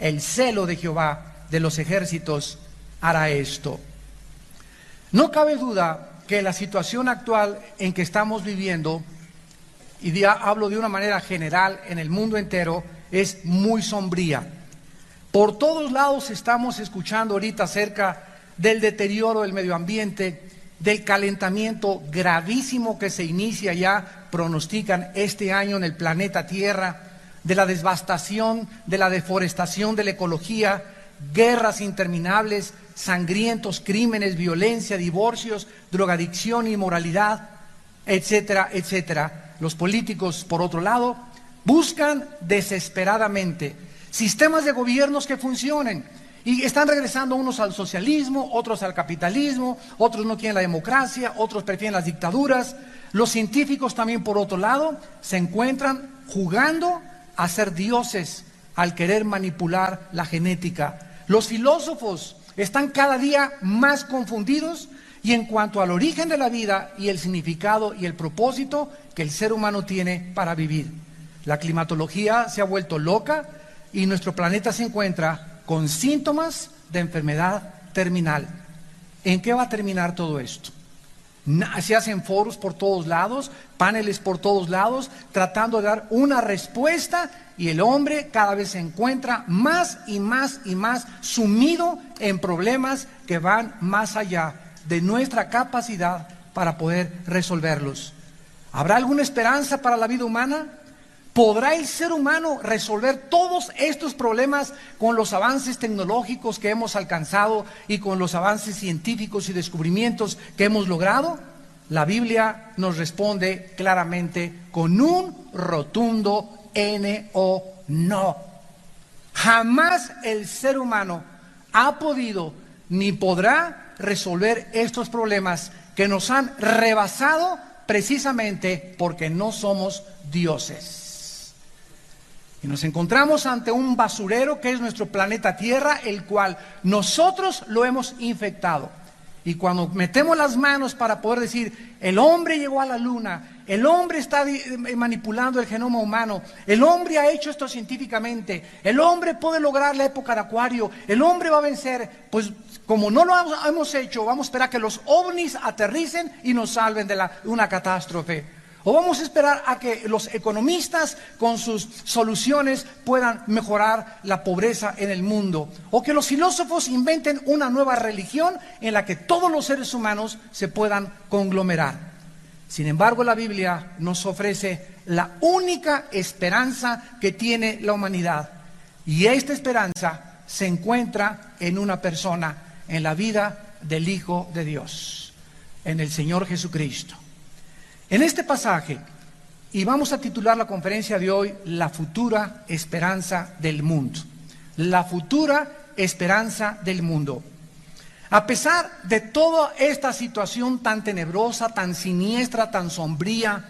el celo de Jehová de los ejércitos hará esto. No cabe duda que la situación actual en que estamos viviendo, y hablo de una manera general en el mundo entero, es muy sombría. Por todos lados estamos escuchando ahorita acerca del deterioro del medio ambiente, del calentamiento gravísimo que se inicia ya, pronostican este año en el planeta Tierra, de la devastación, de la deforestación de la ecología, guerras interminables, sangrientos crímenes, violencia, divorcios, drogadicción, inmoralidad, etcétera, etcétera. Los políticos, por otro lado, buscan desesperadamente sistemas de gobiernos que funcionen y están regresando unos al socialismo, otros al capitalismo, otros no quieren la democracia, otros prefieren las dictaduras. Los científicos también, por otro lado, se encuentran jugando a ser dioses al querer manipular la genética. Los filósofos están cada día más confundidos y en cuanto al origen de la vida y el significado y el propósito que el ser humano tiene para vivir. La climatología se ha vuelto loca y nuestro planeta se encuentra con síntomas de enfermedad terminal. ¿En qué va a terminar todo esto? Se hacen foros por todos lados, paneles por todos lados, tratando de dar una respuesta, y el hombre cada vez se encuentra más y más y más sumido en problemas que van más allá de nuestra capacidad para poder resolverlos. ¿Habrá alguna esperanza para la vida humana? ¿Podrá el ser humano resolver todos estos problemas con los avances tecnológicos que hemos alcanzado y con los avances científicos y descubrimientos que hemos logrado? La Biblia nos responde claramente con un rotundo no. Jamás el ser humano ha podido ni podrá resolver estos problemas que nos han rebasado precisamente porque no somos dioses. Y nos encontramos ante un basurero que es nuestro planeta Tierra, el cual nosotros lo hemos infectado. Y cuando metemos las manos para poder decir, el hombre llegó a la luna, el hombre está manipulando el genoma humano, el hombre ha hecho esto científicamente, el hombre puede lograr la época de Acuario, el hombre va a vencer, pues como no lo hemos hecho, vamos a esperar que los ovnis aterricen y nos salven de una catástrofe. O vamos a esperar a que los economistas con sus soluciones puedan mejorar la pobreza en el mundo. O que los filósofos inventen una nueva religión en la que todos los seres humanos se puedan conglomerar. Sin embargo, la Biblia nos ofrece la única esperanza que tiene la humanidad. Y esta esperanza se encuentra en una persona, en la vida del Hijo de Dios, en el Señor Jesucristo. En este pasaje, y vamos a titular la conferencia de hoy, La futura esperanza del mundo. La futura esperanza del mundo. A pesar de toda esta situación tan tenebrosa, tan siniestra, tan sombría,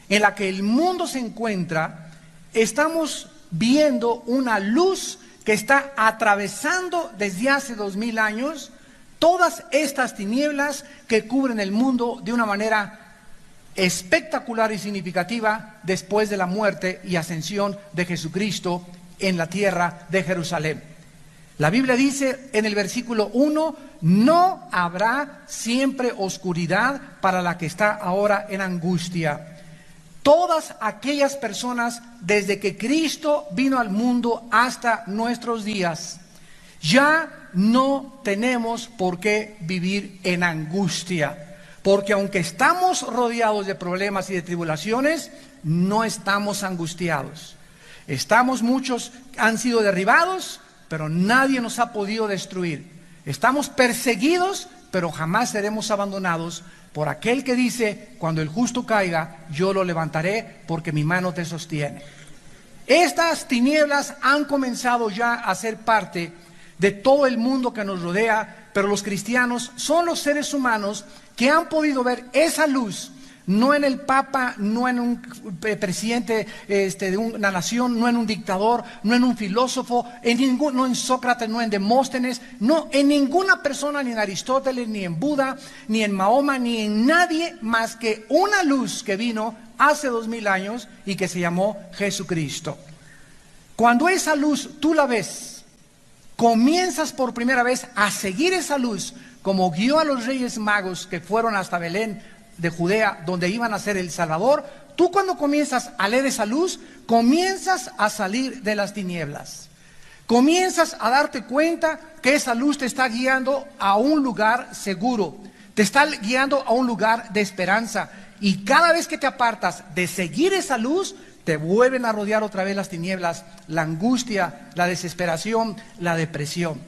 en la que el mundo se encuentra, estamos viendo una luz que está atravesando desde hace 2000 años todas estas tinieblas que cubren el mundo de una manera espectacular y significativa después de la muerte y ascensión de Jesucristo en la tierra de Jerusalén. La Biblia dice en el versículo 1, no habrá siempre oscuridad para la que está ahora en angustia. Todas aquellas personas desde que Cristo vino al mundo hasta nuestros días, ya no tenemos por qué vivir en angustia. Porque aunque estamos rodeados de problemas y de tribulaciones, no estamos angustiados. Muchos han sido derribados, pero nadie nos ha podido destruir. Estamos perseguidos, pero jamás seremos abandonados por aquel que dice, cuando el justo caiga, yo lo levantaré porque mi mano te sostiene. Estas tinieblas han comenzado ya a ser parte de todo el mundo que nos rodea, pero los cristianos son los seres humanos que han podido ver esa luz, no en el Papa, no en un presidente de una nación, no en un dictador, no en un filósofo, no en Sócrates, no en Demóstenes, no en ninguna persona, ni en Aristóteles, ni en Buda, ni en Mahoma, ni en nadie más que una luz que vino hace 2000 años y que se llamó Jesucristo. Cuando esa luz tú la ves comienzas por primera vez a seguir esa luz, como guió a los reyes magos que fueron hasta Belén de Judea, donde iban a ser el Salvador, tú cuando comienzas a leer esa luz, comienzas a salir de las tinieblas. Comienzas a darte cuenta que esa luz te está guiando a un lugar seguro, te está guiando a un lugar de esperanza. Y cada vez que te apartas de seguir esa luz, te vuelven a rodear otra vez las tinieblas, la angustia, la desesperación, la depresión.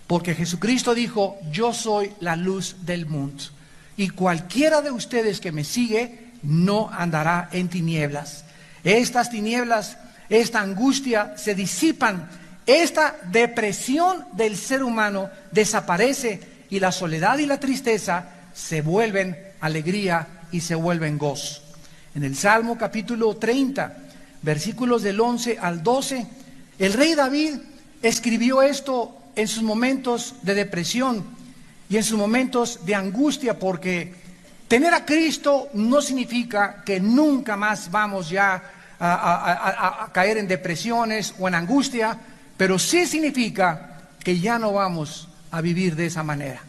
Porque Jesucristo dijo: yo soy la luz del mundo, y cualquiera de ustedes que me sigue no andará en tinieblas. Estas tinieblas, esta angustia se disipan, esta depresión del ser humano desaparece, y la soledad y la tristeza se vuelven alegría y se vuelven gozo. En el Salmo capítulo 30, versículos del 11 al 12, el rey David escribió esto en sus momentos de depresión y en sus momentos de angustia, porque tener a Cristo no significa que nunca más vamos ya a caer en depresiones o en angustia, pero sí significa que ya no vamos a vivir de esa manera.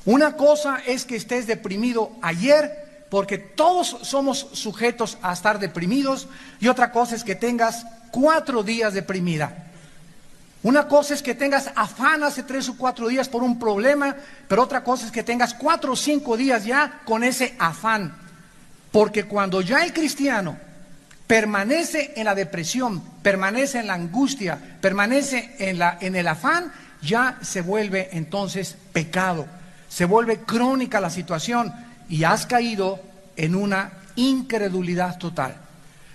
Una cosa es que estés deprimido ayer, porque todos somos sujetos a estar deprimidos, y otra cosa es que tengas 4 días deprimida. Una cosa es que tengas afán hace 3 o 4 días por un problema, pero otra cosa es que tengas 4 o 5 días ya con ese afán. Porque cuando ya el cristiano permanece en la depresión, permanece en la angustia, permanece en el afán, ya se vuelve entonces pecado, se vuelve crónica la situación, y has caído en una incredulidad total.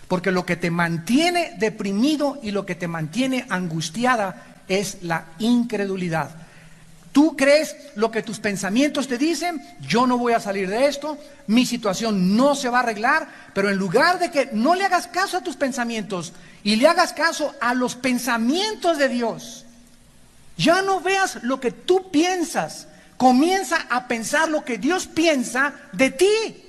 Porque lo que te mantiene deprimido y lo que te mantiene angustiada es la incredulidad. Tú crees lo que tus pensamientos te dicen: yo no voy a salir de esto, mi situación no se va a arreglar. Pero en lugar de que no le hagas caso a tus pensamientos y le hagas caso a los pensamientos de Dios, ya no veas lo que tú piensas, comienza a pensar lo que Dios piensa de ti.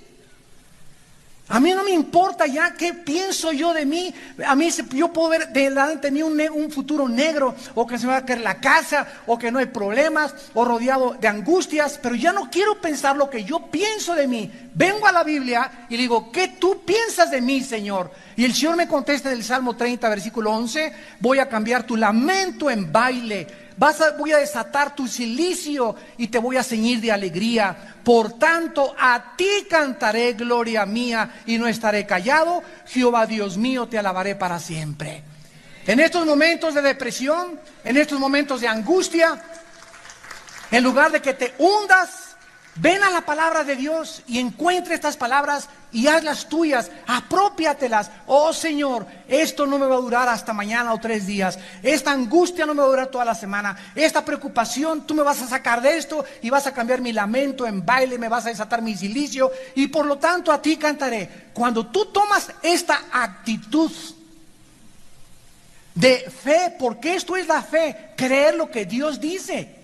A mí no me importa ya qué pienso yo de mí. A mí yo puedo ver delante de mí un futuro negro, o que se me va a caer la casa, o que no hay problemas, o rodeado de angustias, pero ya no quiero pensar lo que yo pienso de mí. Vengo a la Biblia y le digo: ¿qué tú piensas de mí, Señor? Y el Señor me contesta en el Salmo 30, versículo 11: voy a cambiar tu lamento en baile, voy a desatar tu cilicio y te voy a ceñir de alegría. Por tanto, a ti cantaré, gloria mía, y no estaré callado. Jehová Dios mío, te alabaré para siempre. En estos momentos de depresión, en estos momentos de angustia, en lugar de que te hundas, ven a la palabra de Dios y encuentra estas palabras y hazlas tuyas, apropiatelas. Oh Señor, esto no me va a durar hasta mañana o 3 días. Esta angustia no me va a durar toda la semana. Esta preocupación, tú me vas a sacar de esto y vas a cambiar mi lamento en baile, me vas a desatar mi cilicio, y por lo tanto a ti cantaré. Cuando tú tomas esta actitud de fe, porque esto es la fe, creer lo que Dios dice,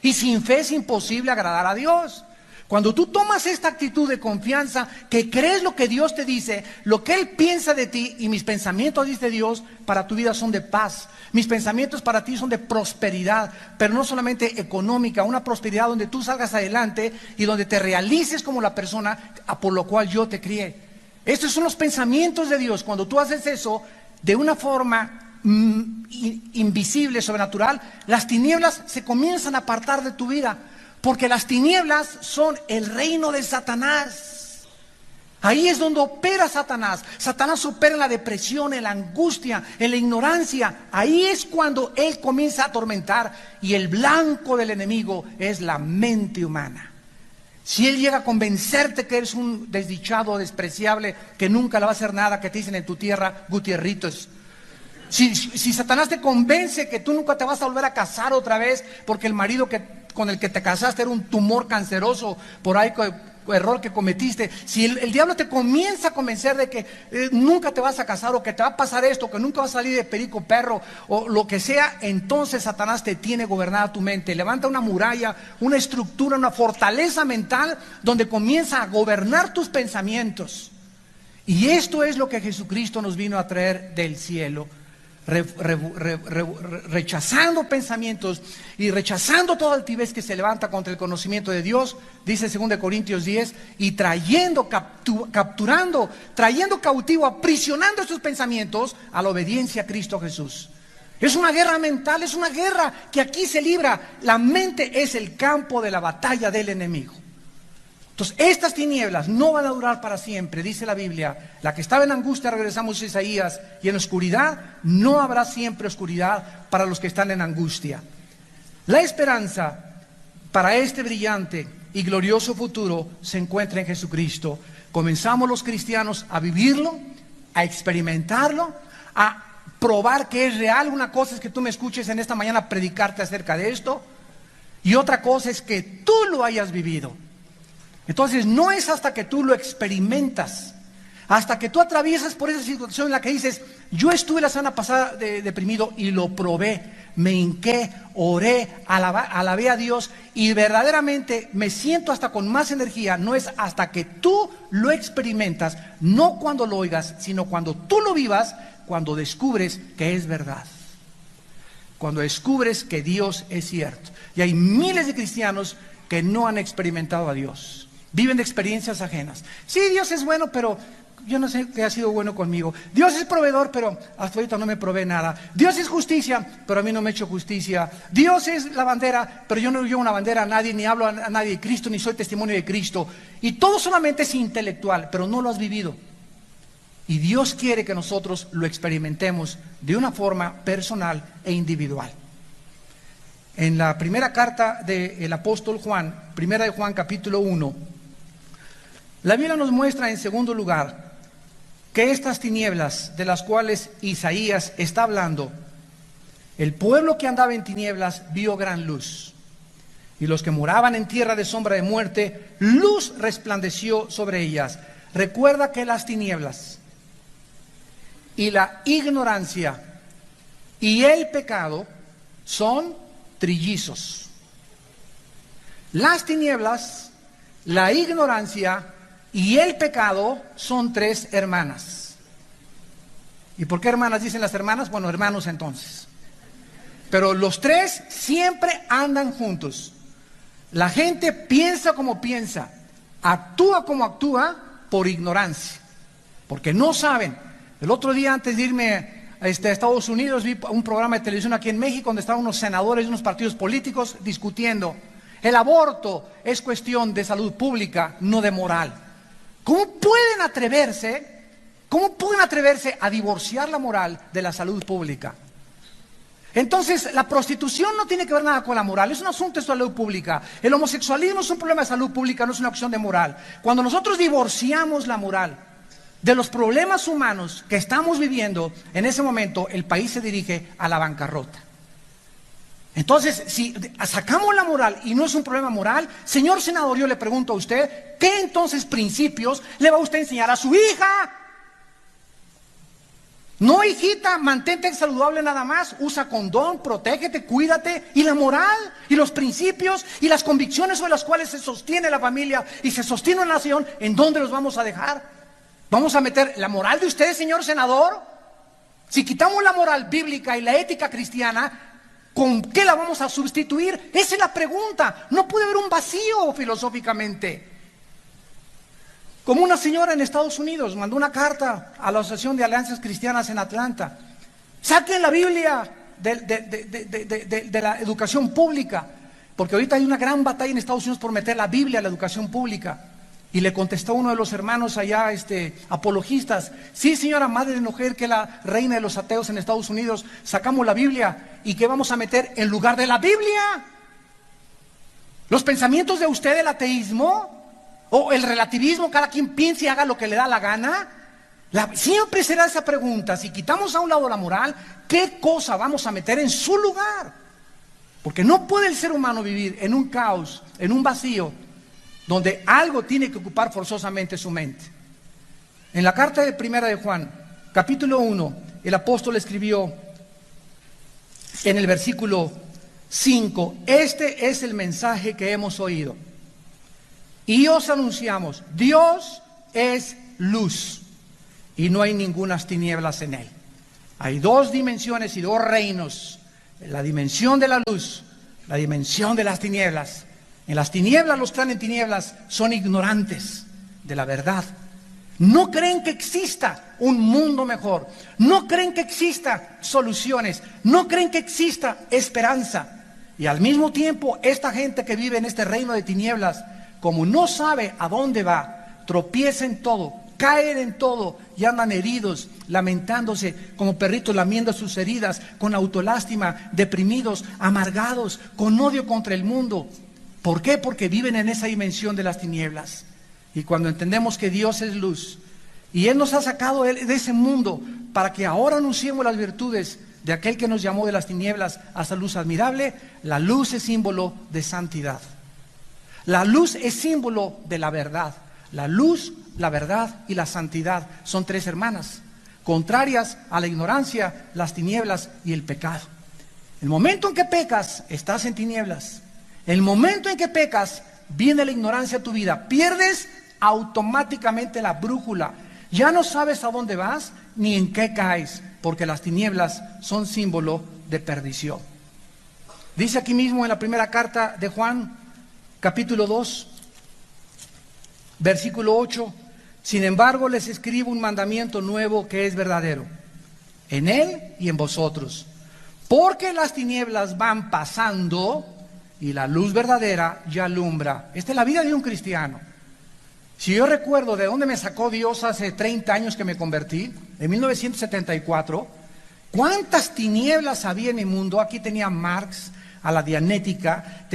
y sin fe es imposible agradar a Dios. Cuando tú tomas esta actitud de confianza, que crees lo que Dios te dice, lo que Él piensa de ti, y mis pensamientos, dice Dios, para tu vida son de paz. Mis pensamientos para ti son de prosperidad, pero no solamente económica, una prosperidad donde tú salgas adelante y donde te realices como la persona por lo cual yo te crié. Estos son los pensamientos de Dios. Cuando tú haces eso de una forma invisible, sobrenatural, las tinieblas se comienzan a apartar de tu vida. Porque las tinieblas son el reino de Satanás. Ahí es donde opera Satanás. Satanás opera en la depresión, en la angustia, en la ignorancia. Ahí es cuando él comienza a atormentar. Y el blanco del enemigo es la mente humana. Si él llega a convencerte que eres un desdichado, despreciable, que nunca le va a hacer nada, que te dicen en tu tierra, Gutierritos. Si Satanás te convence que tú nunca te vas a volver a casar otra vez, porque el marido con el que te casaste era un tumor canceroso, por ahí error que cometiste. Si el diablo te comienza a convencer de que nunca te vas a casar, o que te va a pasar esto, o que nunca vas a salir de perico perro, o lo que sea, entonces Satanás te tiene gobernada tu mente. Levanta una muralla, una estructura, una fortaleza mental donde comienza a gobernar tus pensamientos. Y esto es lo que Jesucristo nos vino a traer del cielo. rechazando pensamientos y rechazando toda altivez que se levanta contra el conocimiento de Dios, dice 2 Corintios 10, y capturando, trayendo cautivo, aprisionando estos pensamientos a la obediencia a Cristo Jesús. Es una guerra mental, es una guerra que aquí se libra. La mente es el campo de la batalla del enemigo. Entonces, estas tinieblas no van a durar para siempre, dice la Biblia. La que estaba en angustia, regresamos a Isaías, y en oscuridad, no habrá siempre oscuridad para los que están en angustia. La esperanza para este brillante y glorioso futuro se encuentra en Jesucristo. Comenzamos los cristianos a vivirlo, a experimentarlo, a probar que es real. Una cosa es que tú me escuches en esta mañana predicarte acerca de esto, y otra cosa es que tú lo hayas vivido. Entonces no es hasta que tú lo experimentas, hasta que tú atraviesas por esa situación en la que dices: yo estuve la semana pasada deprimido y lo probé, me hinqué, oré, alabé a Dios y verdaderamente me siento hasta con más energía. No es hasta que tú lo experimentas, no cuando lo oigas, sino cuando tú lo vivas, cuando descubres que es verdad, cuando descubres que Dios es cierto. Y hay miles de cristianos que no han experimentado a Dios. Viven de experiencias ajenas. Sí, Dios es bueno, pero yo no sé qué ha sido bueno conmigo. Dios es proveedor, pero hasta ahorita no me provee nada. Dios es justicia, pero a mí no me ha hecho justicia. Dios es la bandera, pero yo no llevo una bandera a nadie, ni hablo a nadie de Cristo, ni soy testimonio de Cristo. Y todo solamente es intelectual, pero no lo has vivido. Y Dios quiere que nosotros lo experimentemos de una forma personal e individual. En la primera carta del apóstol Juan, primera de Juan capítulo 1, la Biblia nos muestra en segundo lugar que estas tinieblas de las cuales Isaías está hablando, el pueblo que andaba en tinieblas vio gran luz, y los que moraban en tierra de sombra de muerte, luz resplandeció sobre ellas. Recuerda que las tinieblas y la ignorancia y el pecado son trillizos. Las tinieblas, la ignorancia y el pecado son tres hermanas. ¿Y por qué hermanas dicen las hermanas? Bueno, hermanos entonces. Pero los tres siempre andan juntos. La gente piensa como piensa, actúa como actúa por ignorancia, porque no saben. El otro día, antes de irme a Estados Unidos, vi un programa de televisión aquí en México donde estaban unos senadores de unos partidos políticos discutiendo. El aborto es cuestión de salud pública, no de moral. ¿Cómo pueden atreverse a divorciar la moral de la salud pública? Entonces, la prostitución no tiene que ver nada con la moral, es un asunto de salud pública. El homosexualismo es un problema de salud pública, no es una opción de moral. Cuando nosotros divorciamos la moral de los problemas humanos que estamos viviendo, en ese momento el país se dirige a la bancarrota. Entonces, si sacamos la moral y no es un problema moral, señor senador, yo le pregunto a usted, ¿qué entonces principios le va a usted enseñar a su hija? No, hijita, mantente saludable nada más, usa condón, protégete, cuídate. Y la moral, y los principios, y las convicciones sobre las cuales se sostiene la familia y se sostiene la nación, ¿en dónde los vamos a dejar? ¿Vamos a meter la moral de usted, señor senador? Si quitamos la moral bíblica y la ética cristiana, ¿con qué la vamos a sustituir? Esa es la pregunta. No puede haber un vacío filosóficamente. Como una señora en Estados Unidos mandó una carta a la Asociación de Alianzas Cristianas en Atlanta. Saquen la Biblia de la educación pública, porque ahorita hay una gran batalla en Estados Unidos por meter la Biblia a la educación pública. Y le contestó uno de los hermanos allá, apologistas: sí, señora madre de mujer, que es la reina de los ateos en Estados Unidos, sacamos la Biblia, ¿y qué vamos a meter en lugar de la Biblia? ¿Los pensamientos de usted del ateísmo? ¿O el relativismo? Cada quien piense y haga lo que le da la gana. Siempre será esa pregunta: si quitamos a un lado la moral, ¿qué cosa vamos a meter en su lugar? Porque no puede el ser humano vivir en un caos, en un vacío, donde algo tiene que ocupar forzosamente su mente. En la carta de primera de Juan, capítulo 1, el apóstol escribió en el versículo 5: este es el mensaje que hemos oído y os anunciamos: Dios es luz y no hay ningunas tinieblas en él. Hay dos dimensiones y dos reinos. La dimensión de la luz, la dimensión de las tinieblas. En las tinieblas, los que están en tinieblas son ignorantes de la verdad. No creen que exista un mundo mejor. No creen que exista soluciones. No creen que exista esperanza. Y al mismo tiempo, esta gente que vive en este reino de tinieblas, como no sabe a dónde va, tropieza en todo, caen en todo y andan heridos, lamentándose como perritos lamiendo sus heridas, con autolástima, deprimidos, amargados, con odio contra el mundo. ¿Por qué? Porque viven en esa dimensión de las tinieblas. Y cuando entendemos que Dios es luz y Él nos ha sacado de ese mundo para que ahora anunciemos las virtudes de aquel que nos llamó de las tinieblas hasta luz admirable, la luz es símbolo de santidad. La luz es símbolo de la verdad. La luz, la verdad y la santidad son tres hermanas, contrarias a la ignorancia, las tinieblas y el pecado. El momento en que pecas, estás en tinieblas. El momento en que pecas, viene la ignorancia a tu vida. Pierdes automáticamente la brújula. Ya no sabes a dónde vas ni en qué caes, porque las tinieblas son símbolo de perdición. Dice aquí mismo en la primera carta de Juan, capítulo 2, versículo 8, sin embargo les escribo un mandamiento nuevo que es verdadero, en Él y en vosotros, porque las tinieblas van pasando y la luz verdadera ya alumbra. Esta es la vida de un cristiano. Si yo recuerdo de dónde me sacó Dios hace 30 años que me convertí, en 1974, ¿cuántas tinieblas había en mi mundo? Aquí tenía Marx, a la Dianética,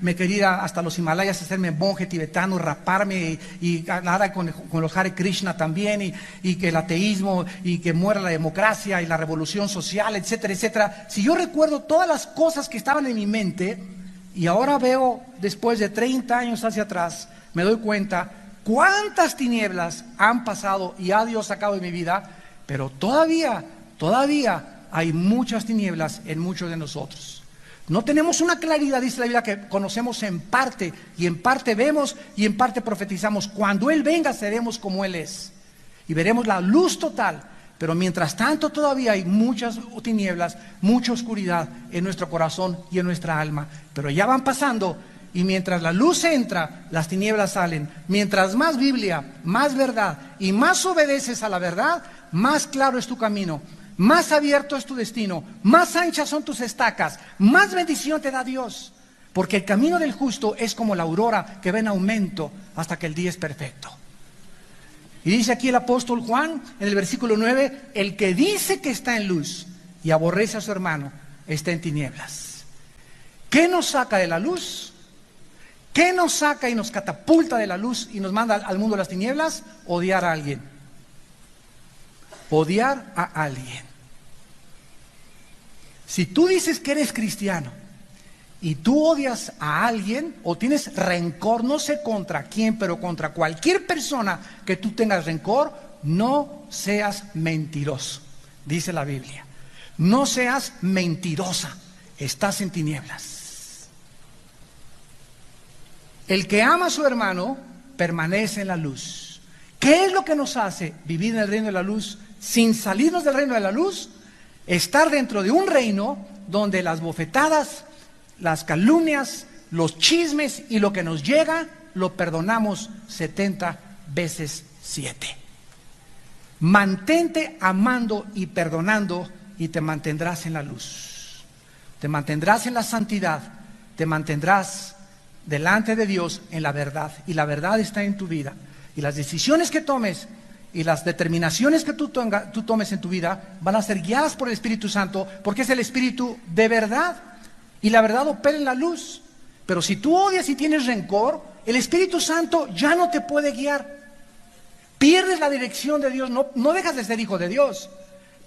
me quería hasta los Himalayas hacerme monje tibetano, raparme y nada con los Hare Krishna también, y que el ateísmo, y que muera la democracia y la revolución social, etcétera, etcétera. Si yo recuerdo todas las cosas que estaban en mi mente, y ahora veo, después de 30 años hacia atrás, me doy cuenta cuántas tinieblas han pasado y ha Dios sacado de mi vida, pero todavía hay muchas tinieblas en muchos de nosotros. No tenemos una claridad, dice la Biblia, que conocemos en parte, y en parte vemos y en parte profetizamos. Cuando Él venga seremos como Él es y veremos la luz total, pero mientras tanto todavía hay muchas tinieblas, mucha oscuridad en nuestro corazón y en nuestra alma, pero ya van pasando. Y mientras la luz entra, las tinieblas salen. Mientras más Biblia, más verdad y más obedeces a la verdad, más claro es tu camino, más abierto es tu destino, más anchas son tus estacas, más bendición te da Dios. Porque el camino del justo es como la aurora que va en aumento hasta que el día es perfecto. Y dice aquí el apóstol Juan en el versículo 9, el que dice que está en luz y aborrece a su hermano, está en tinieblas. ¿Qué nos saca de la luz? ¿Qué nos saca y nos catapulta de la luz y nos manda al mundo de las tinieblas? Odiar a alguien. Odiar a alguien. Si tú dices que eres cristiano y tú odias a alguien o tienes rencor, no sé contra quién, pero contra cualquier persona que tú tengas rencor, no seas mentiroso, dice la Biblia. No seas mentirosa, estás en tinieblas. El que ama a su hermano permanece en la luz. ¿Qué es lo que nos hace vivir en el reino de la luz sin salirnos del reino de la luz? Estar dentro de un reino donde las bofetadas, las calumnias, los chismes y lo que nos llega, lo perdonamos 70 veces 7. Mantente amando y perdonando y te mantendrás en la luz. Te mantendrás en la santidad, te mantendrás delante de Dios en la verdad, y la verdad está en tu vida, y las decisiones que tomes y las determinaciones que tú tomes en tu vida van a ser guiadas por el Espíritu Santo, porque es el Espíritu de verdad, y la verdad opera en la luz. Pero si tú odias y tienes rencor, el Espíritu Santo ya no te puede guiar, pierdes la dirección de Dios, no dejas de ser hijo de Dios,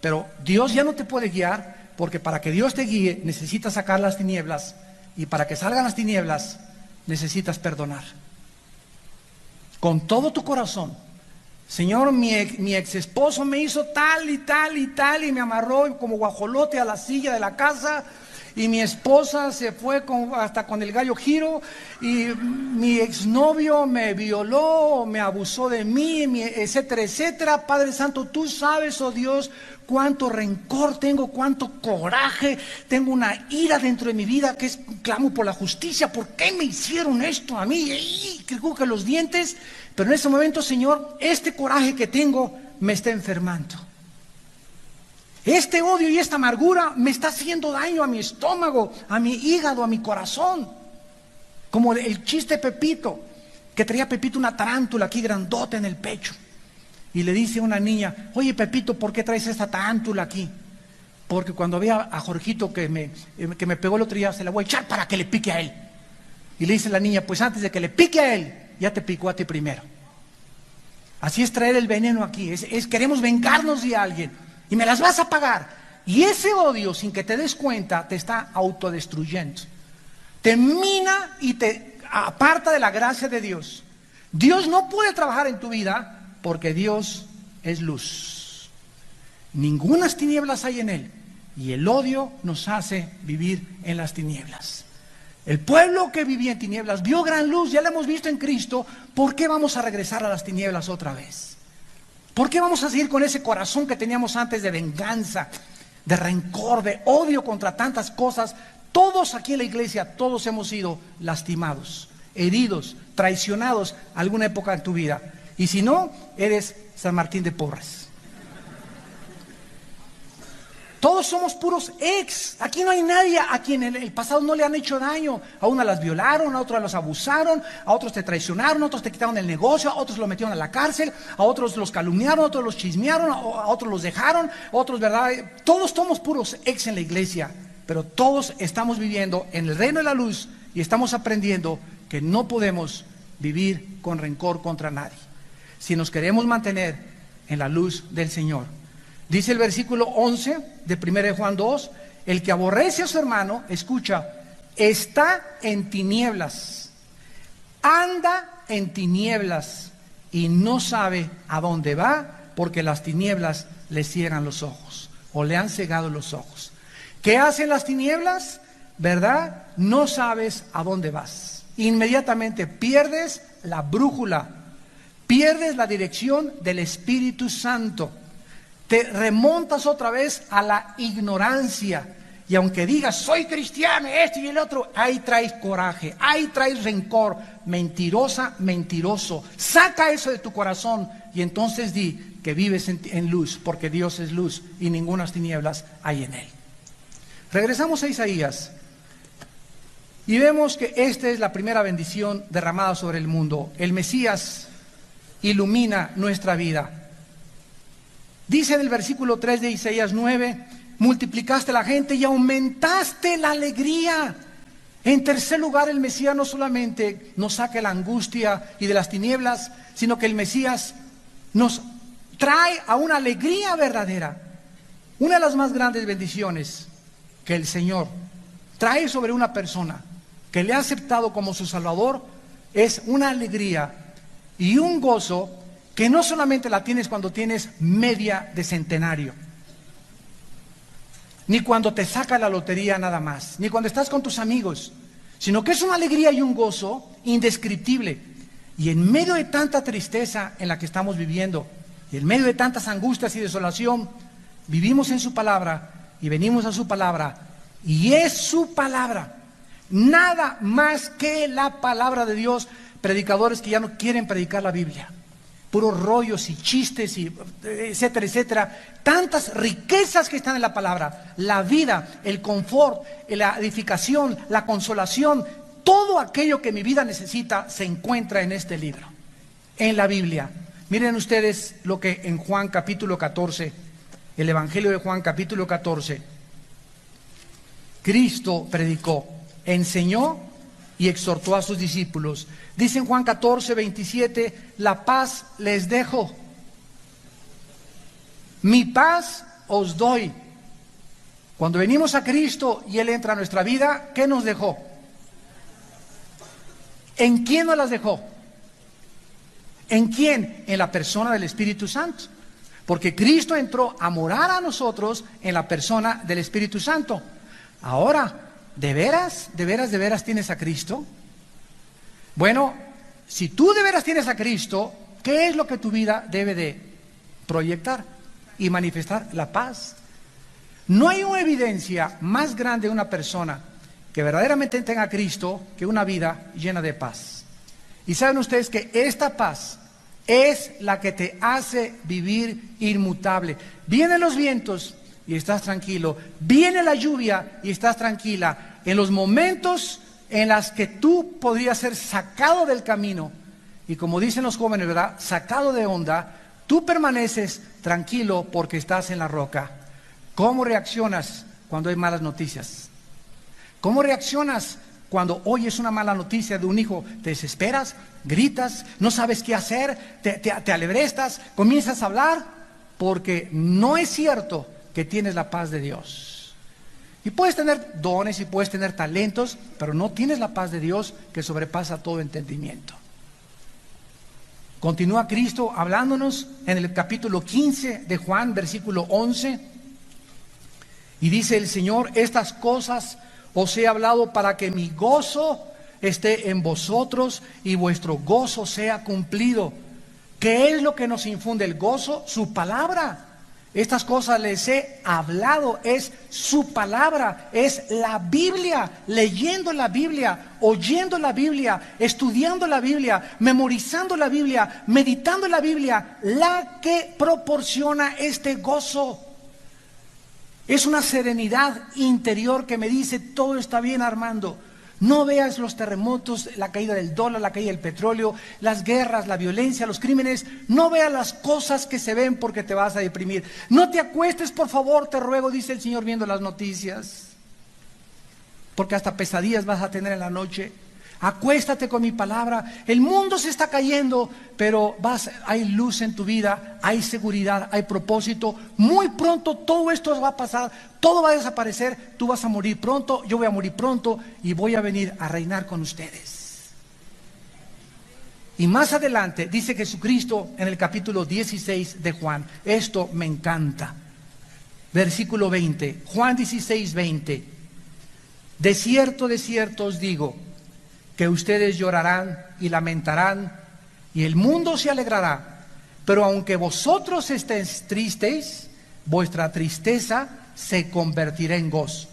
pero Dios ya no te puede guiar, porque para que Dios te guíe necesitas sacar las tinieblas, y para que salgan las tinieblas necesitas perdonar con todo tu corazón. Señor, mi ex esposo me hizo tal y tal y tal y me amarró como guajolote a la silla de la casa y mi esposa se fue hasta con el gallo Giro, y mi exnovio me violó, me abusó de mí, etcétera, etcétera. Padre Santo, tú sabes, oh Dios, cuánto rencor tengo, cuánto coraje, tengo una ira dentro de mi vida que clamo por la justicia. ¿Por qué me hicieron esto a mí? Y que cruje los dientes. Pero en ese momento, Señor, este coraje que tengo me está enfermando. Este odio y esta amargura me está haciendo daño a mi estómago, a mi hígado, a mi corazón. Como el chiste de Pepito, que traía Pepito una tarántula aquí grandota en el pecho. Y le dice a una niña: oye, Pepito, ¿por qué traes esta tarántula aquí? Porque cuando vea a Jorgito que me pegó el otro día, se la voy a echar para que le pique a él. Y le dice la niña: pues antes de que le pique a él, ya te picó a ti primero. Así es traer el veneno aquí, queremos vengarnos de alguien y me las vas a pagar. Y ese odio, sin que te des cuenta, te está autodestruyendo. Te mina y te aparta de la gracia de Dios. Dios no puede trabajar en tu vida porque Dios es luz. Ningunas tinieblas hay en Él, y el odio nos hace vivir en las tinieblas. El pueblo que vivía en tinieblas vio gran luz, ya lo hemos visto en Cristo. ¿Por qué vamos a regresar a las tinieblas otra vez? ¿Por qué vamos a seguir con ese corazón que teníamos antes de venganza, de rencor, de odio contra tantas cosas? Todos aquí en la iglesia, todos hemos sido lastimados, heridos, traicionados alguna época en tu vida. Y si no, eres San Martín de Porres. Todos somos puros ex. Aquí no hay nadie a quien en el pasado no le han hecho daño. A unas las violaron, a otras las abusaron, a otros te traicionaron, a otros te quitaron el negocio, a otros lo metieron a la cárcel, a otros los calumniaron, a otros los chismearon, a otros los dejaron, a otros, ¿verdad? Todos somos puros ex en la iglesia, pero todos estamos viviendo en el reino de la luz y estamos aprendiendo que no podemos vivir con rencor contra nadie si nos queremos mantener en la luz del Señor. Dice el versículo 11 de 1 Juan 2, el que aborrece a su hermano, escucha, está en tinieblas, anda en tinieblas y no sabe a dónde va, porque las tinieblas le ciegan los ojos o le han cegado los ojos. ¿Qué hacen las tinieblas? ¿Verdad? No sabes a dónde vas. Inmediatamente pierdes la brújula, pierdes la dirección del Espíritu Santo. Te remontas otra vez a la ignorancia. Y aunque digas, soy cristiano, esto y el otro, ahí traes coraje, ahí traes rencor. Mentirosa, mentiroso. Saca eso de tu corazón y entonces di que vives en luz, porque Dios es luz y ningunas tinieblas hay en Él. Regresamos a Isaías y vemos que esta es la primera bendición derramada sobre el mundo. El Mesías ilumina nuestra vida. Dice en el versículo 3 de Isaías 9, multiplicaste la gente y aumentaste la alegría. En tercer lugar, el Mesías no solamente nos saca de la angustia y de las tinieblas, sino que el Mesías nos trae a una alegría verdadera. Una de las más grandes bendiciones que el Señor trae sobre una persona que le ha aceptado como su Salvador es una alegría y un gozo que no solamente la tienes cuando tienes media de centenario, ni cuando te saca la lotería nada más, ni cuando estás con tus amigos, sino que es una alegría y un gozo indescriptible. Y en medio de tanta tristeza en la que estamos viviendo, y en medio de tantas angustias y desolación, vivimos en su palabra y venimos a su palabra, y es su palabra, nada más que la palabra de Dios. Predicadores que ya no quieren predicar la Biblia, puros rollos y chistes y etcétera, etcétera. Tantas riquezas que están en la palabra, la vida, el confort, la edificación, la consolación, todo aquello que mi vida necesita se encuentra en este libro, en la Biblia. Miren ustedes lo que en Juan capítulo 14, el Evangelio de Juan capítulo 14, Cristo predicó, enseñó y exhortó a sus discípulos. Dice en Juan 14, 27, la paz les dejo, mi paz os doy. Cuando venimos a Cristo y Él entra a nuestra vida, ¿qué nos dejó? ¿En quién nos las dejó? ¿En quién? En la persona del Espíritu Santo. Porque Cristo entró a morar a nosotros en la persona del Espíritu Santo. Ahora, ¿De veras? ¿De veras, de veras tienes a Cristo? Bueno, si tú de veras tienes a Cristo, ¿qué es lo que tu vida debe de proyectar y manifestar? La paz. No hay una evidencia más grande de una persona que verdaderamente tenga a Cristo que una vida llena de paz. Y saben ustedes que esta paz es la que te hace vivir inmutable. Vienen los vientos y estás tranquilo. Viene la lluvia y estás tranquila. En los momentos en los que tú podrías ser sacado del camino, y como dicen los jóvenes, ¿verdad? Sacado de onda, tú permaneces tranquilo porque estás en la roca. ¿Cómo reaccionas cuando hay malas noticias? ¿Cómo reaccionas cuando oyes una mala noticia de un hijo? ¿Te desesperas? ¿Gritas? ¿No sabes qué hacer? ¿Te alebrestas? ¿Comienzas a hablar? Porque no es cierto que tienes la paz de Dios. Y puedes tener dones y puedes tener talentos, pero no tienes la paz de Dios que sobrepasa todo entendimiento. Continúa Cristo hablándonos en el capítulo 15 de Juan, versículo 11, y dice el Señor: estas cosas os he hablado para que mi gozo esté en vosotros y vuestro gozo sea cumplido. ¿Qué es lo que nos infunde el gozo? Su palabra. Estas cosas les he hablado, es su palabra, es la Biblia, leyendo la Biblia, oyendo la Biblia, estudiando la Biblia, memorizando la Biblia, meditando la Biblia, la que proporciona este gozo. Es una serenidad interior que me dice: todo está bien, Armando. No veas los terremotos, la caída del dólar, la caída del petróleo, las guerras, la violencia, los crímenes. No veas las cosas que se ven porque te vas a deprimir. No te acuestes, por favor, te ruego, dice el Señor, viendo las noticias, porque hasta pesadillas vas a tener en la noche. Acuéstate con mi palabra. El mundo se está cayendo, pero hay luz en tu vida, hay seguridad, hay propósito. Muy pronto todo esto va a pasar, todo va a desaparecer. Tú vas a morir pronto, yo voy a morir pronto y voy a venir a reinar con ustedes. Y más adelante dice Jesucristo en el capítulo 16 de Juan, esto me encanta, versículo 20, Juan 16, 20: de cierto os digo, que ustedes llorarán y lamentarán, y el mundo se alegrará. Pero aunque vosotros estéis tristes, vuestra tristeza se convertirá en gozo.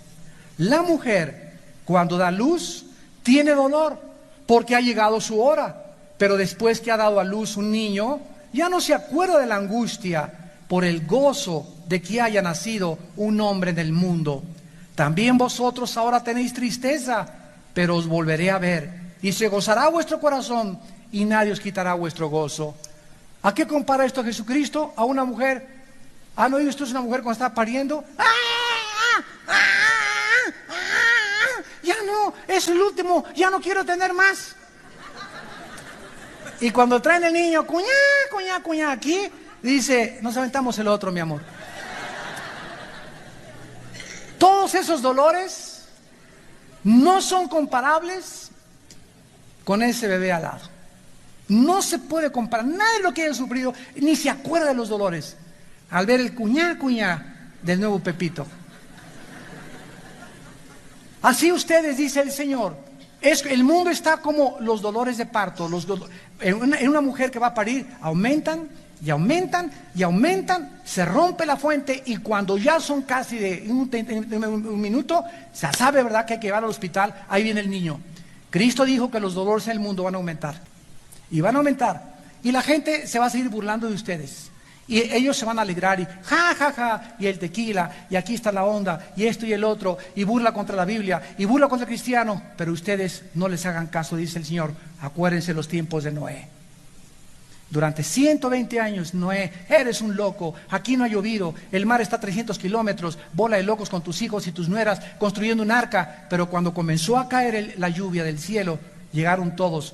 La mujer, cuando da luz, tiene dolor, porque ha llegado su hora. Pero después que ha dado a luz un niño, ya no se acuerda de la angustia por el gozo de que haya nacido un hombre en el mundo. También vosotros ahora tenéis tristeza, pero os volveré a ver, y se gozará vuestro corazón, y nadie os quitará vuestro gozo. ¿A qué compara esto Jesucristo? A una mujer. ¿Han oído esto? Es una mujer cuando está pariendo. Ya no, es el último, ya no quiero tener más. Y cuando traen el niño, cuñá, aquí, dice: nos aventamos el otro, mi amor. Todos esos dolores no son comparables con ese bebé al lado. No se puede comparar. Nadie lo que haya sufrido ni se acuerda de los dolores al ver el cuñá del nuevo Pepito. Así ustedes, dice el Señor, el mundo está como los dolores de parto. En una mujer que va a parir, aumentan y aumentan y aumentan, se rompe la fuente, y cuando ya son casi de un minuto, se sabe, ¿verdad?, que hay que llevar al hospital. Ahí viene el niño. Cristo dijo que los dolores en el mundo van a aumentar, y van a aumentar, y la gente se va a seguir burlando de ustedes, y ellos se van a alegrar, y ja, y el tequila, y aquí está la onda, y esto y el otro, y burla contra la Biblia, y burla contra el cristiano. Pero ustedes no les hagan caso, dice el Señor. Acuérdense los tiempos de Noé. Durante 120 años, Noé: eres un loco, aquí no ha llovido, el mar está a 300 kilómetros, bola de locos con tus hijos y tus nueras construyendo un arca. Pero cuando comenzó a caer la lluvia del cielo, llegaron todos.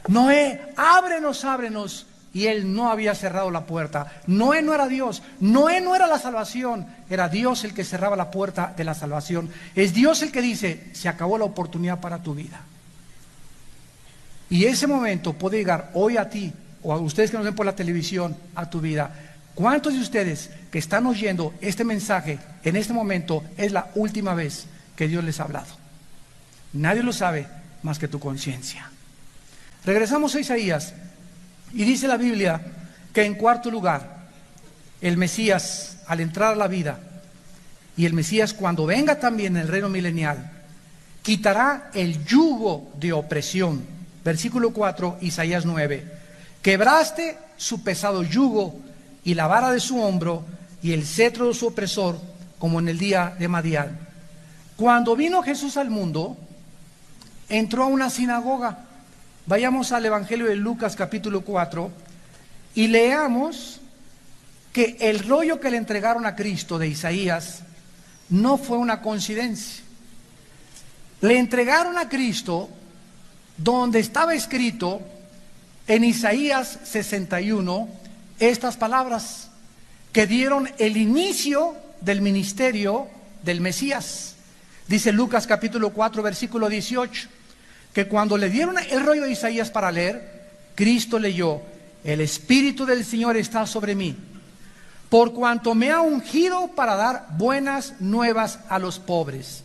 Noé, ábrenos. Y él no había cerrado la puerta. Noé no era Dios, Noé no era la salvación, era Dios el que cerraba la puerta de la salvación. Es Dios el que dice: se acabó la oportunidad para tu vida. Y ese momento puede llegar hoy a ti, o a ustedes que nos ven por la televisión, a tu vida. ¿Cuántos de ustedes que están oyendo este mensaje en este momento es la última vez que Dios les ha hablado. Nadie lo sabe más que tu conciencia. Regresamos a Isaías y dice la Biblia que en cuarto lugar, el Mesías al entrar a la vida, y el Mesías cuando venga también en el reino milenial, quitará el yugo de opresión. Versículo 4, Isaías 9. Quebraste su pesado yugo y la vara de su hombro y el cetro de su opresor, como en el día de Madián. Cuando vino Jesús al mundo, entró a una sinagoga. Vayamos al Evangelio de Lucas capítulo 4 y leamos que el rollo que le entregaron a Cristo de Isaías no fue una coincidencia. Le entregaron a Cristo donde estaba escrito en Isaías 61 estas palabras que dieron el inicio del ministerio del Mesías. Dice Lucas capítulo 4 versículo 18 que cuando le dieron el rollo de Isaías para leer, Cristo leyó: el Espíritu del Señor está sobre mí, por cuanto me ha ungido para dar buenas nuevas a los pobres.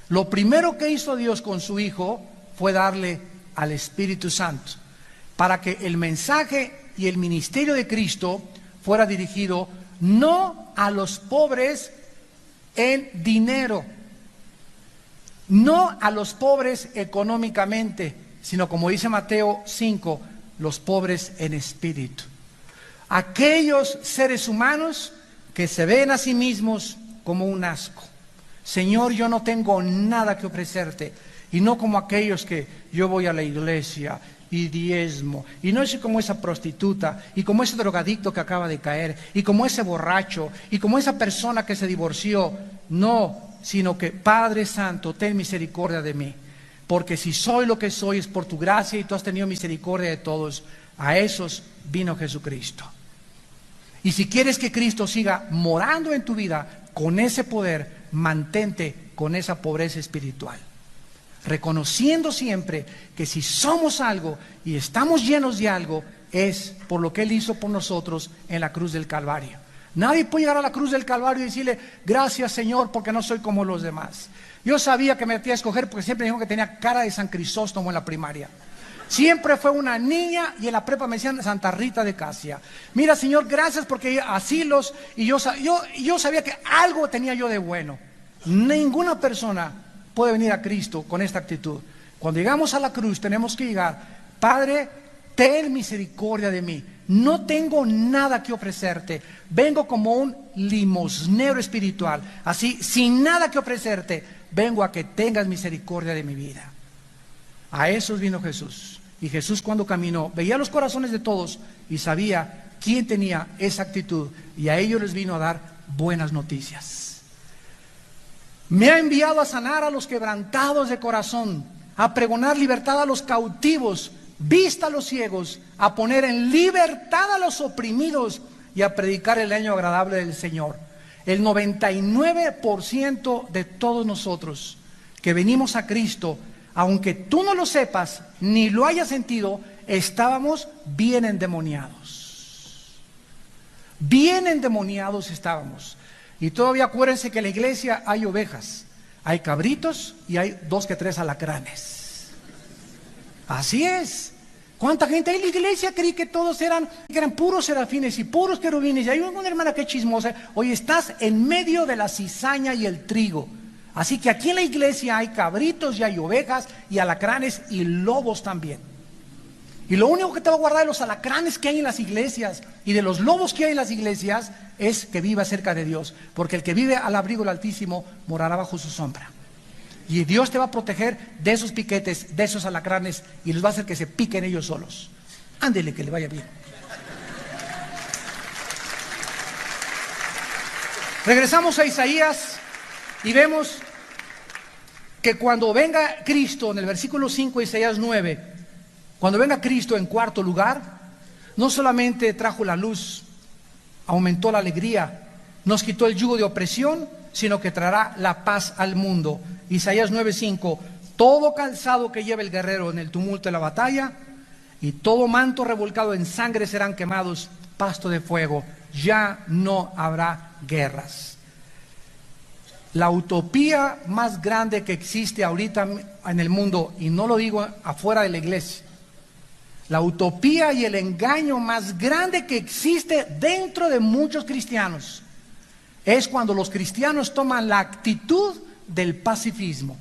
Lo primero que hizo Dios con su Hijo fue darle al Espíritu Santo, para que el mensaje y el ministerio de Cristo fuera dirigido no a los pobres en dinero, no a los pobres económicamente, sino como dice Mateo 5, los pobres en espíritu. Aquellos seres humanos que se ven a sí mismos como un asco. Señor, yo no tengo nada que ofrecerte. Y no como aquellos que yo voy a la iglesia y diezmo, y no soy como esa prostituta, y como ese drogadicto que acaba de caer, y como ese borracho, y como esa persona que se divorció. No, sino que Padre Santo, ten misericordia de mí, porque si soy lo que soy es por tu gracia y tú has tenido misericordia de todos. A esos vino Jesucristo. Y si quieres que Cristo siga morando en tu vida con ese poder, mantente con esa pobreza espiritual, reconociendo siempre que si somos algo y estamos llenos de algo, es por lo que Él hizo por nosotros en la cruz del Calvario. Nadie puede llegar a la cruz del Calvario y decirle: gracias, Señor, porque no soy como los demás. Yo sabía que me metía a escoger porque siempre dijo que tenía cara de San Crisóstomo en la primaria. Siempre fue una niña, y en la prepa me decían Santa Rita de Casia. Mira, Señor, gracias porque asilos, y yo sabía que algo tenía yo de bueno. Ninguna persona puede venir a Cristo con esta actitud. Cuando llegamos a la cruz tenemos que llegar: Padre, ten misericordia de mí. No tengo nada que ofrecerte. Vengo como un limosnero espiritual. Así, sin nada que ofrecerte, vengo a que tengas misericordia de mi vida. A esos vino Jesús. Y Jesús, cuando caminó, veía los corazones de todos y sabía quién tenía esa actitud, y a ellos les vino a dar buenas noticias. Me ha enviado a sanar a los quebrantados de corazón, a pregonar libertad a los cautivos, vista a los ciegos, a poner en libertad a los oprimidos y a predicar el año agradable del Señor. El 99% de todos nosotros que venimos a Cristo, aunque tú no lo sepas ni lo hayas sentido, estábamos bien endemoniados. Bien endemoniados estábamos. Y todavía acuérdense que en la iglesia hay ovejas, hay cabritos y hay 2 que 3 alacranes. Así es. ¿Cuánta gente hay en la iglesia? Creí que todos eran puros serafines y puros querubines. Y hay una hermana que es chismosa. Hoy estás en medio de la cizaña y el trigo. Así que aquí en la iglesia hay cabritos y hay ovejas y alacranes y lobos también. Y lo único que te va a guardar de los alacranes que hay en las iglesias y de los lobos que hay en las iglesias es que viva cerca de Dios. Porque el que vive al abrigo del Altísimo morará bajo su sombra. Y Dios te va a proteger de esos piquetes, de esos alacranes, y les va a hacer que se piquen ellos solos. Ándele, que le vaya bien. Regresamos a Isaías y vemos que cuando venga Cristo, en el versículo 5 de Isaías 9, cuando venga Cristo en cuarto lugar, no solamente trajo la luz, aumentó la alegría, nos quitó el yugo de opresión, sino que traerá la paz al mundo. Isaías 9:5: todo calzado que lleve el guerrero en el tumulto de la batalla y todo manto revolcado en sangre serán quemados, pasto de fuego. Ya no habrá guerras. La utopía más grande que existe ahorita en el mundo, y no lo digo afuera de la iglesia, la utopía y el engaño más grande que existe dentro de muchos cristianos es cuando los cristianos toman la actitud del pacifismo.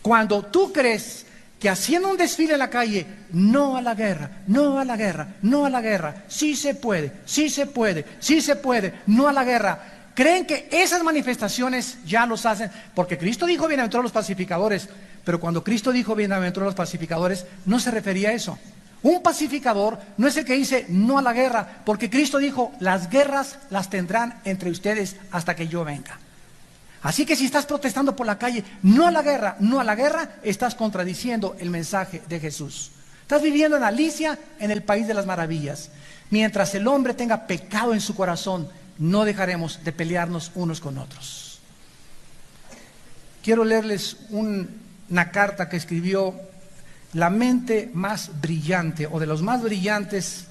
Cuando tú crees que haciendo un desfile en la calle, no a la guerra, no a la guerra, no a la guerra, sí se puede, sí se puede, sí se puede, no a la guerra. Creen que esas manifestaciones ya los hacen, porque Cristo dijo bienaventurados los pacificadores, pero cuando Cristo dijo bienaventurados los pacificadores, no se refería a eso. Un pacificador no es el que dice no a la guerra, porque Cristo dijo, las guerras las tendrán entre ustedes hasta que yo venga. Así que si estás protestando por la calle, no a la guerra, no a la guerra, estás contradiciendo el mensaje de Jesús. Estás viviendo en Alicia, en el país de las maravillas. Mientras el hombre tenga pecado en su corazón, no dejaremos de pelearnos unos con otros. Quiero leerles una carta que escribió la mente más brillante, o de los más brillantes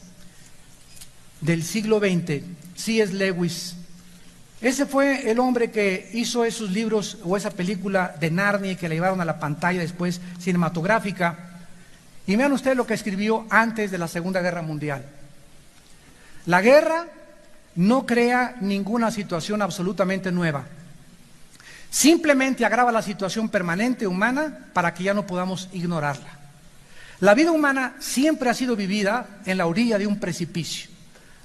del siglo XX, C.S. Lewis. Ese fue el hombre que hizo esos libros o esa película de Narnia que la llevaron a la pantalla después cinematográfica. Y vean ustedes lo que escribió antes de la Segunda Guerra Mundial. La guerra no crea ninguna situación absolutamente nueva. Simplemente agrava la situación permanente humana para que ya no podamos ignorarla. La vida humana siempre ha sido vivida en la orilla de un precipicio.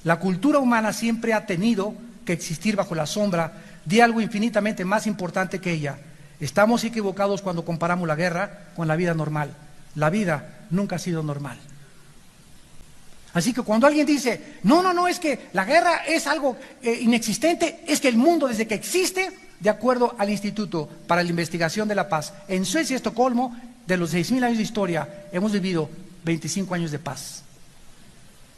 La cultura humana siempre ha tenido que existir bajo la sombra de algo infinitamente más importante que ella. Estamos equivocados cuando comparamos la guerra con la vida normal. La vida nunca ha sido normal. Así que cuando alguien dice, no, es que la guerra es algo inexistente, es que el mundo desde que existe, de acuerdo al Instituto para la Investigación de la Paz, en Suecia y Estocolmo, de los 6.000 años de historia, hemos vivido 25 años de paz.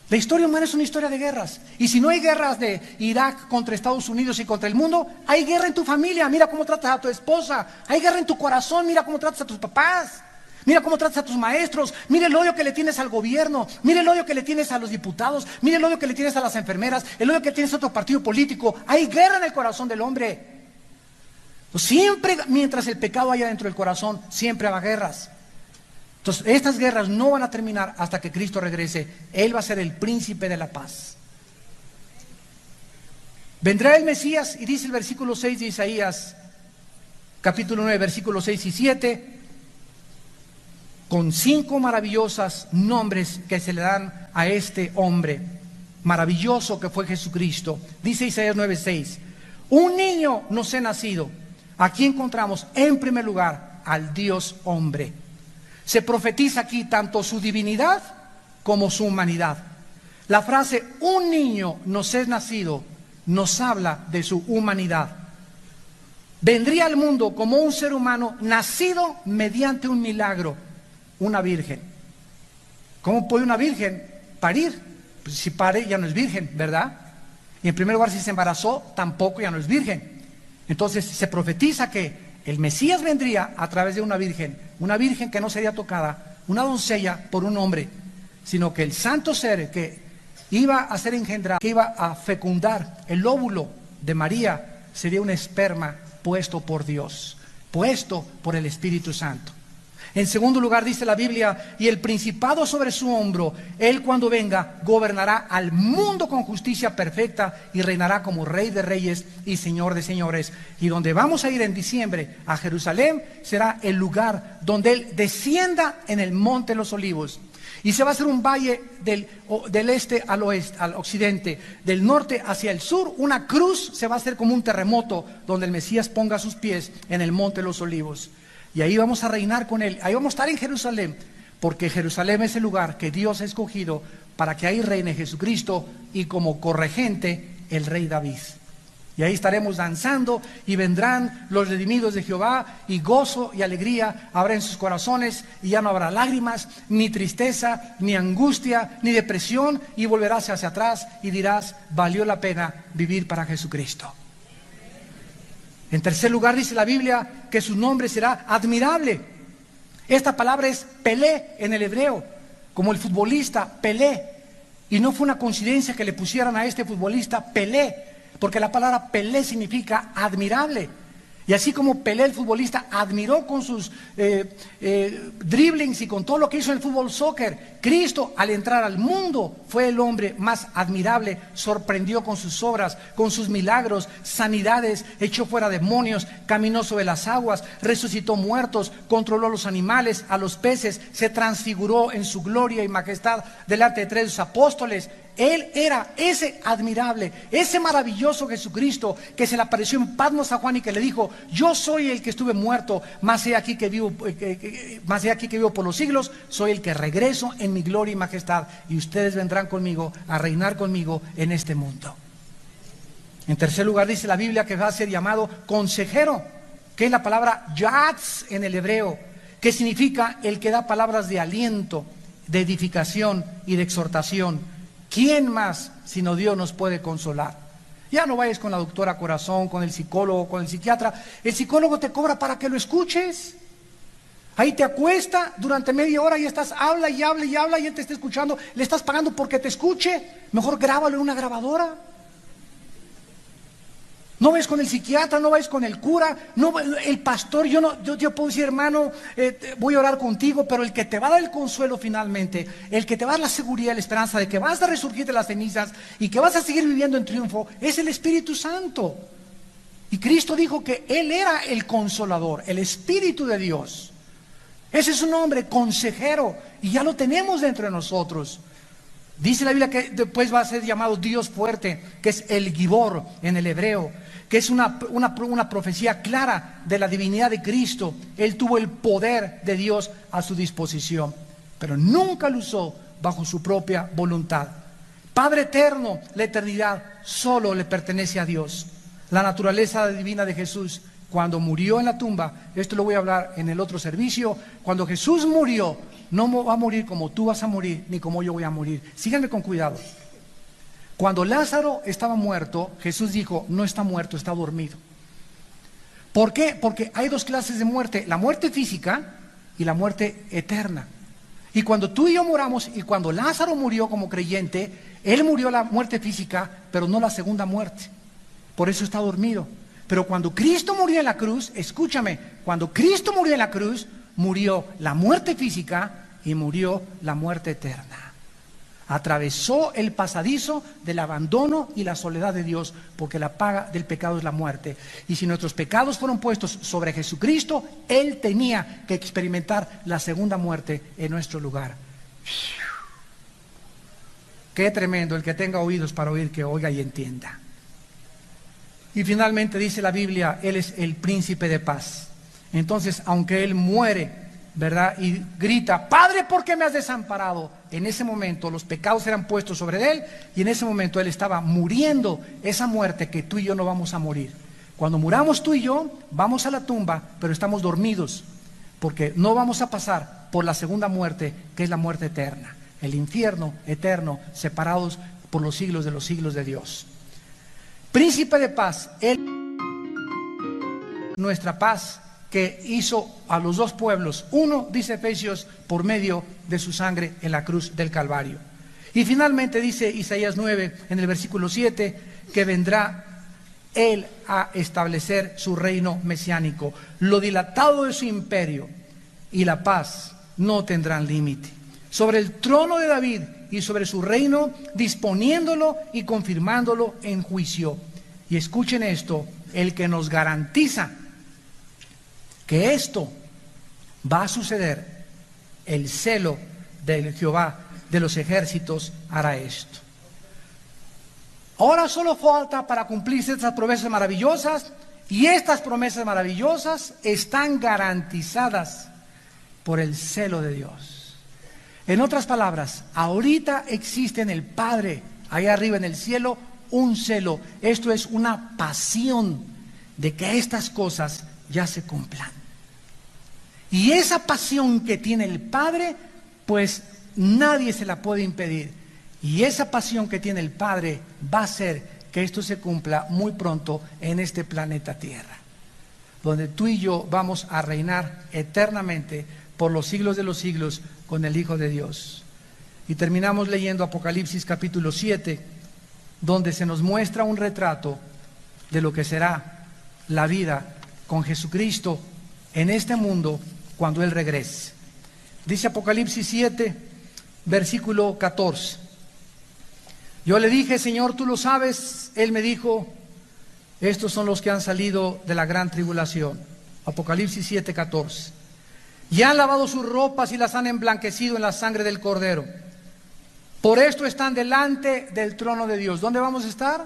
La historia humana es una historia de guerras. Y si no hay guerras de Irak contra Estados Unidos y contra el mundo, hay guerra en tu familia, mira cómo tratas a tu esposa. Hay guerra en tu corazón, mira cómo tratas a tus papás. Mira cómo tratas a tus maestros, mira el odio que le tienes al gobierno, mira el odio que le tienes a los diputados, mira el odio que le tienes a las enfermeras, el odio que tienes a otro partido político. Hay guerra en el corazón del hombre. Pues siempre, mientras el pecado haya dentro del corazón, siempre habrá guerras. Entonces, estas guerras no van a terminar hasta que Cristo regrese. Él va a ser el príncipe de la paz. Vendrá el Mesías, y dice el versículo 6 de Isaías, capítulo 9, versículos 6 y 7, con 5 maravillosos nombres que se le dan a este hombre maravilloso que fue Jesucristo. Dice Isaías 9:6, un niño nos ha nacido. Aquí encontramos en primer lugar al Dios hombre. Se profetiza aquí tanto su divinidad como su humanidad. La frase un niño nos es nacido nos habla de su humanidad. Vendría al mundo como un ser humano nacido mediante un milagro, una virgen. ¿Cómo puede una virgen parir? Pues si pare ya no es virgen, ¿verdad? Y en primer lugar, si se embarazó, tampoco ya no es virgen. Entonces se profetiza que el Mesías vendría a través de una virgen que no sería tocada, una doncella por un hombre, sino que el santo ser que iba a ser engendrado, que iba a fecundar el óvulo de María, sería un esperma puesto por Dios, puesto por el Espíritu Santo. En segundo lugar dice la Biblia, y el principado sobre su hombro, él cuando venga gobernará al mundo con justicia perfecta y reinará como Rey de reyes y Señor de señores. Y donde vamos a ir en diciembre a Jerusalén será el lugar donde él descienda en el monte de los olivos. Y se va a hacer un valle del este al oeste, al occidente, del norte hacia el sur. Una cruz se va a hacer como un terremoto donde el Mesías ponga sus pies en el monte de los olivos. Y ahí vamos a reinar con él. Ahí vamos a estar en Jerusalén, porque Jerusalén es el lugar que Dios ha escogido para que ahí reine Jesucristo y como corregente el rey David. Y ahí estaremos danzando y vendrán los redimidos de Jehová y gozo y alegría habrá en sus corazones y ya no habrá lágrimas, ni tristeza, ni angustia, ni depresión y volverás hacia atrás y dirás, valió la pena vivir para Jesucristo. En tercer lugar dice la Biblia que su nombre será admirable. Esta palabra es Pelé en el hebreo, como el futbolista Pelé. Y no fue una coincidencia que le pusieran a este futbolista Pelé. Porque la palabra Pelé significa admirable. Y así como Pelé, el futbolista, admiró con sus dribblings y con todo lo que hizo en el fútbol soccer, Cristo, al entrar al mundo, fue el hombre más admirable. Sorprendió con sus obras, con sus milagros, sanidades, echó fuera demonios, caminó sobre las aguas, resucitó muertos, controló a los animales, a los peces, se transfiguró en su gloria y majestad delante de 3 apóstoles. Él era ese admirable, ese maravilloso Jesucristo que se le apareció en Patmos a Juan y que le dijo: yo soy el que estuve muerto, mas he aquí que vivo, por los siglos, soy el que regreso en mi gloria y majestad, y ustedes vendrán conmigo a reinar conmigo en este mundo. En tercer lugar, dice la Biblia que va a ser llamado consejero, que es la palabra yatz en el hebreo, que significa el que da palabras de aliento, de edificación y de exhortación. ¿Quién más sino Dios nos puede consolar? Ya no vayas con la doctora corazón, con el psicólogo, con el psiquiatra. El psicólogo te cobra para que lo escuches. Ahí te acuesta durante media hora y estás, habla y habla y habla, y él te está escuchando. Le estás pagando porque te escuche. Mejor grábalo en una grabadora. No vayas con el psiquiatra, no vayas con el cura, no, el pastor. Yo puedo decir: hermano, voy a orar contigo, pero el que te va a dar el consuelo finalmente, el que te va a dar la seguridad y la esperanza de que vas a resurgir de las cenizas y que vas a seguir viviendo en triunfo, es el Espíritu Santo. Y Cristo dijo que Él era el consolador, el Espíritu de Dios. Ese es su nombre, consejero, y ya lo tenemos dentro de nosotros. Dice la Biblia que después va a ser llamado Dios fuerte, que es el Gibor en el hebreo, que es una profecía clara de la divinidad de Cristo. Él tuvo el poder de Dios a su disposición, pero nunca lo usó bajo su propia voluntad. Padre eterno, la eternidad solo le pertenece a Dios. La naturaleza divina de Jesús, cuando murió en la tumba, esto lo voy a hablar en el otro servicio, cuando Jesús murió, no va a morir como tú vas a morir, ni como yo voy a morir. Síganme con cuidado. Cuando Lázaro estaba muerto, Jesús dijo: no está muerto, está dormido. ¿Por qué? Porque hay 2 clases de muerte: la muerte física y la muerte eterna. Y cuando tú y yo moramos, y cuando Lázaro murió como creyente, él murió la muerte física, pero no la segunda muerte. Por eso está dormido. Pero cuando Cristo murió en la cruz, escúchame, cuando Cristo murió en la cruz, murió la muerte física y murió la muerte eterna. Atravesó el pasadizo del abandono y la soledad de Dios, porque la paga del pecado es la muerte. Y si nuestros pecados fueron puestos sobre Jesucristo, Él tenía que experimentar la segunda muerte en nuestro lugar. Qué tremendo. El que tenga oídos para oír, que oiga y entienda. Y finalmente dice la Biblia: Él es el príncipe de paz. Entonces, aunque Él muere, ¿verdad?, y grita: Padre, ¿por qué me has desamparado? En ese momento los pecados eran puestos sobre Él, y en ese momento Él estaba muriendo esa muerte que tú y yo no vamos a morir. Cuando muramos tú y yo, vamos a la tumba, pero estamos dormidos, porque no vamos a pasar por la segunda muerte, que es la muerte eterna, el infierno eterno, separados por los siglos de los siglos de Dios. Príncipe de paz, Él, nuestra paz, que hizo a los 2 pueblos, uno, dice Efesios, por medio de su sangre en la cruz del Calvario. Y finalmente dice Isaías 9, en el versículo 7, que vendrá Él a establecer su reino mesiánico. Lo dilatado de su imperio y la paz no tendrán límite. Sobre el trono de David y sobre su reino, disponiéndolo y confirmándolo en juicio. Y escuchen esto: el que nos garantiza que esto va a suceder, el celo del Jehová de los ejércitos hará esto. Ahora solo falta para cumplirse estas promesas maravillosas, y estas promesas maravillosas están garantizadas por el celo de Dios. En otras palabras, ahorita existe en el Padre, allá arriba en el cielo, un celo. Esto es una pasión de que estas cosas ya se cumplan. Y esa pasión que tiene el Padre, pues nadie se la puede impedir. Y esa pasión que tiene el Padre va a hacer que esto se cumpla muy pronto en este planeta Tierra, donde tú y yo vamos a reinar eternamente por los siglos de los siglos con el Hijo de Dios. Y terminamos leyendo Apocalipsis capítulo 7, donde se nos muestra un retrato de lo que será la vida con Jesucristo en este mundo cuando Él regrese. Dice Apocalipsis 7, versículo 14. Yo le dije, Señor, tú lo sabes. Él me dijo, estos son los que han salido de la gran tribulación. Apocalipsis 7, 14. Y han lavado sus ropas y las han emblanquecido en la sangre del Cordero. Por esto están delante del trono de Dios. ¿Dónde vamos a estar?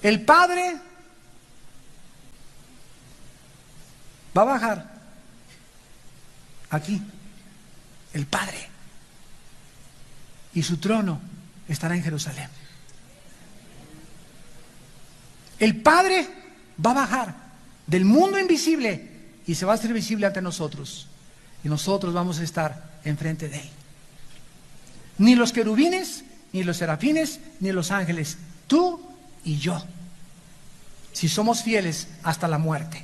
El Padre va a bajar aquí, el Padre, y su trono estará en Jerusalén. El Padre va a bajar del mundo invisible y se va a hacer visible ante nosotros, y nosotros vamos a estar enfrente de Él. Ni los querubines, ni los serafines, ni los ángeles, tú y yo, si somos fieles hasta la muerte.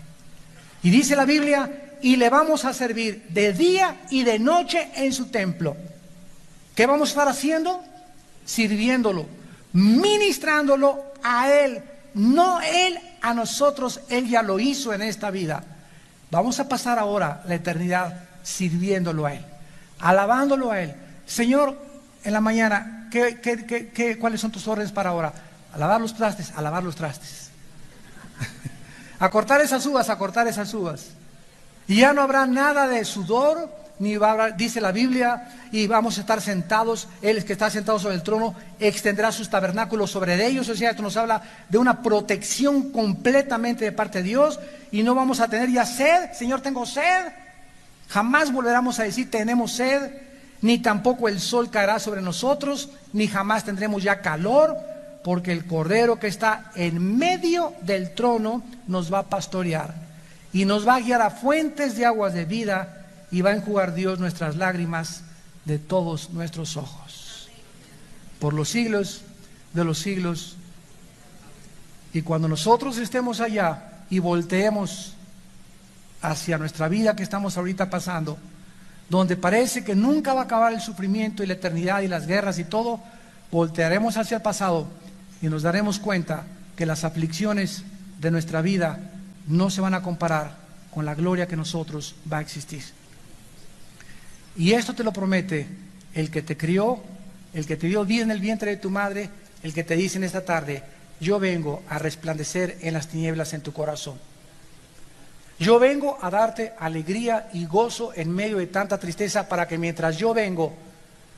Y dice la Biblia, y le vamos a servir de día y de noche en su templo. ¿Qué vamos a estar haciendo? Sirviéndolo, ministrándolo a Él, no Él a nosotros. Él ya lo hizo en esta vida. Vamos a pasar ahora la eternidad sirviéndolo a Él, alabándolo a Él. Señor, en la mañana, ¿cuáles son tus órdenes para ahora? A lavar los trastes, a lavar los trastes. A cortar esas uvas, a cortar esas uvas. Y ya no habrá nada de sudor, ni va a haber, dice la Biblia, y vamos a estar sentados. Él que está sentado sobre el trono extenderá sus tabernáculos sobre ellos. O sea, esto nos habla de una protección completamente de parte de Dios. Y no vamos a tener ya sed. Señor, tengo sed. Jamás volveremos a decir tenemos sed. Ni tampoco el sol caerá sobre nosotros, ni jamás tendremos ya calor, porque el Cordero que está en medio del trono nos va a pastorear y nos va a guiar a fuentes de aguas de vida, y va a enjugar Dios nuestras lágrimas de todos nuestros ojos por los siglos de los siglos. Y cuando nosotros estemos allá y volteemos hacia nuestra vida que estamos ahorita pasando, donde parece que nunca va a acabar el sufrimiento y la eternidad y las guerras y todo, voltearemos hacia el pasado y nos daremos cuenta que las aflicciones de nuestra vida no se van a comparar con la gloria que nosotros va a existir. Y esto te lo promete el que te crió, el que te dio vida en el vientre de tu madre, el que te dice en esta tarde, yo vengo a resplandecer en las tinieblas en tu corazón. Yo vengo a darte alegría y gozo en medio de tanta tristeza, para que mientras yo vengo,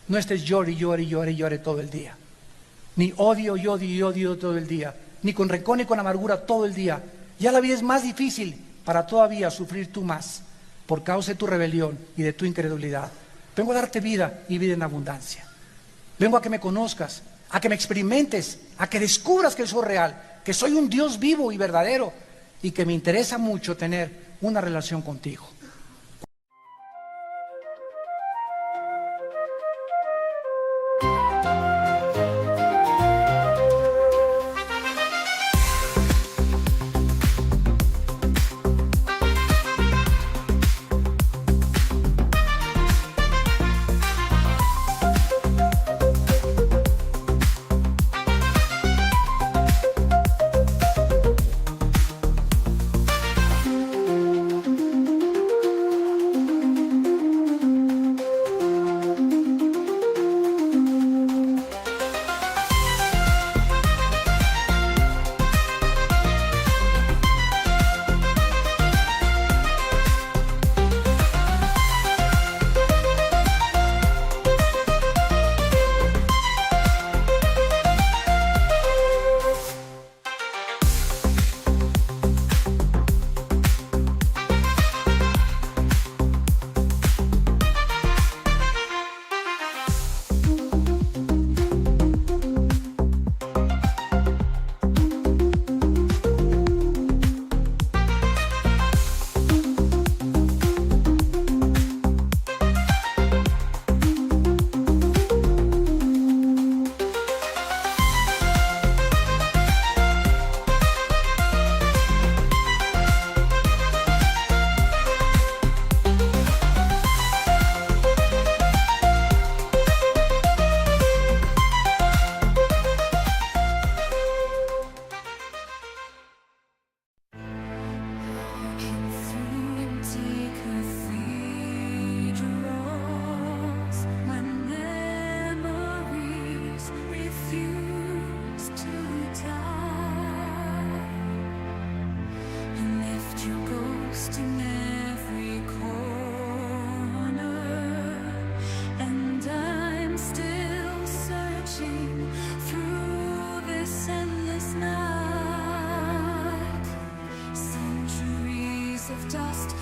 no estés llore y llore y llore y llore todo el día. Ni odio y odio y odio todo el día. Ni con rencor ni con amargura todo el día. Ya la vida es más difícil para todavía sufrir tú más por causa de tu rebelión y de tu incredulidad. Vengo a darte vida y vida en abundancia. Vengo a que me conozcas, a que me experimentes, a que descubras que soy real, que soy un Dios vivo y verdadero, y que me interesa mucho tener una relación contigo. just